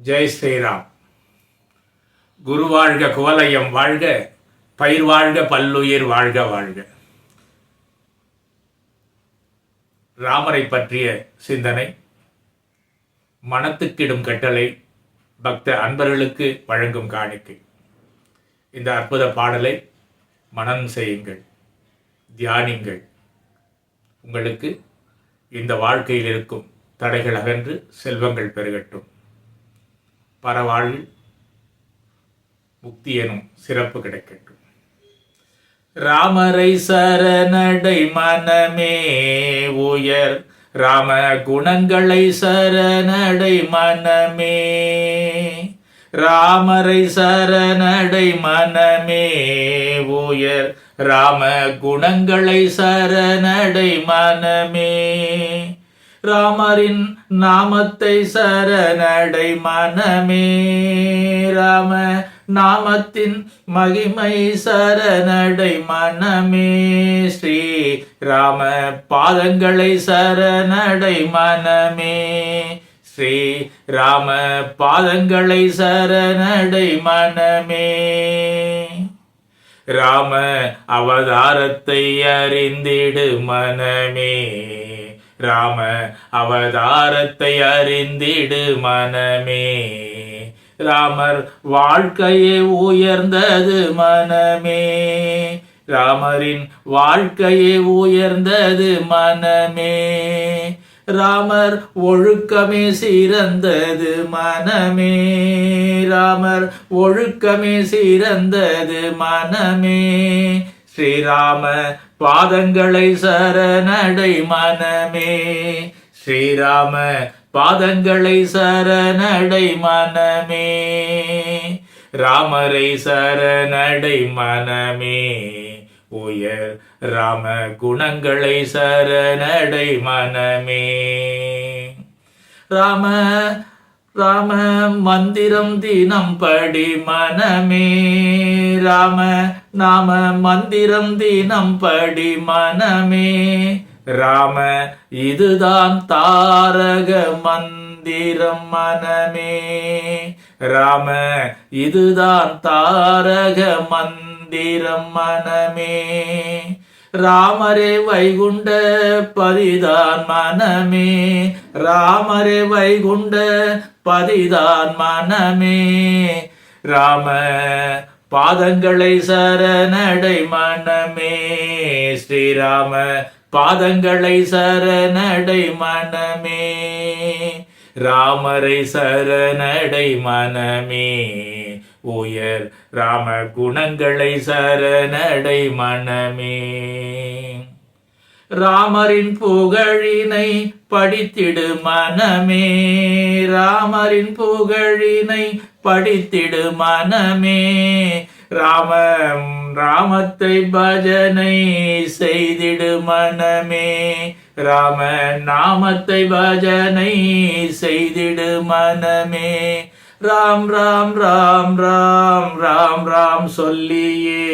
ஜெய் ஸ்ரீராம். குரு வாழ்க, குவலயம் வாழ்க, பயிர் வாழ்க, பல்லுயிர் வாழ்க வாழ்க. ராமரை பற்றிய சிந்தனை, மனத்துக்கிடும் கட்டளை, பக்த அன்பர்களுக்கு வழங்கும் காணிக்கை. இந்த அற்புத பாடலை மனனம் செய்யுங்கள், தியானிங்கள். உங்களுக்கு இந்த வாழ்க்கையில் இருக்கும் தடைகள் அகன்று செல்வங்கள் பெருகட்டும். பரவாழ்வில் முக்தி எனும் சிறப்பு கிடைக்கட்டும். ராமரை சரணடை மனமே உயர், ராம குணங்களை சரணடை மனமே. ராமரை சரணடை மனமே உயர், ராம குணங்களை சரணடை மனமே. ராமரின் நாமத்தை சரணடை மனமே. ராம நாமத்தின் மகிமை சரணடை மனமே. ஸ்ரீ ராம பாதங்களை சரணடை மனமே. ஸ்ரீ ராம பாதங்களை சரணடை மனமே. ராம அவதாரத்தை அறிந்திடு மனமே. ராம அவதாரத்தை அறிந்திடு மனமே. ராமர் வாழ்க்கையே உயர்ந்தது மனமே. ராமரின் வாழ்க்கையே உயர்ந்தது மனமே. ராமர் ஒழுக்கமே சிறந்தது மனமே. ராமர் ஒழுக்கமே சிறந்தது மனமே. ஸ்ரீராம பாதங்களை சரணடை மனமே. ஸ்ரீராம பாதங்களை சரணடை மனமே. ராமரை சரணடை மனமே உயர், ராம குணங்களை சரணடை மனமே. ராம ராம மந்திரம் தினம் படி மனமே. ராம நாம மந்திரம் தினம் படி மனமே. ராம இதுதான் தாரக மந்திரம் மனமே. ராம இதுதான் தாரக மந்திரம் மனமே. ராமரே வைகுண்ட பதிதான் மனமே. ராமரே வைகுண்ட பதிதான் மனமே. ராம பாதங்களை சரணடை மனமே. ஸ்ரீராம பாதங்களை சரணடை மனமே. ராமரை சரணடை மனமே உயர், ராம குணங்களை சரணடை மனமே. ராமரின் புகழினை படித்திடு மனமே. ராமரின் புகழினை படித்திடு மனமே. ராமத்தை பஜனை செய்திடு மனமே. ராம நாமத்தை பஜனை செய்திடு மனமே. ராம் ராம் ராம் ராம் ராம் ராம் சொல்லியே,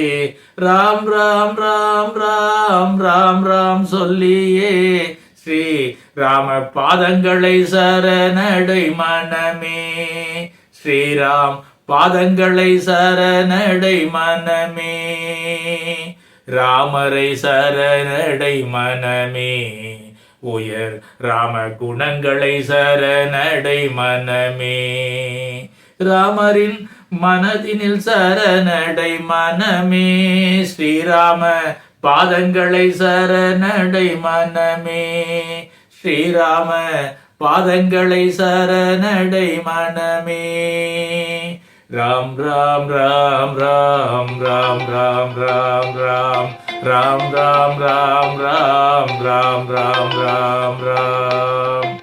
ராம் ராம் ராம் ராம் ராம் ராம் சொல்லியே. ஸ்ரீ ராம பாதங்களை சரணடை மனமே. ஸ்ரீராம் பாதங்களை சரணடை மனமே. ராமரை சரணடை மனமே உயர், ராம குணங்களை சரணடை மனமே. ராமரின் மனதினில் சரணடை மனமே. ஸ்ரீராம பாதங்களை சரணடை மனமே. ஸ்ரீராம பாதங்களை சரணடை மனமே. ராம் ராம் ராம் ராம் ராம் ராம் ராம் ராம் ராம் ராம் ராம் ராம் ராம் ராம் ராம் ராம்.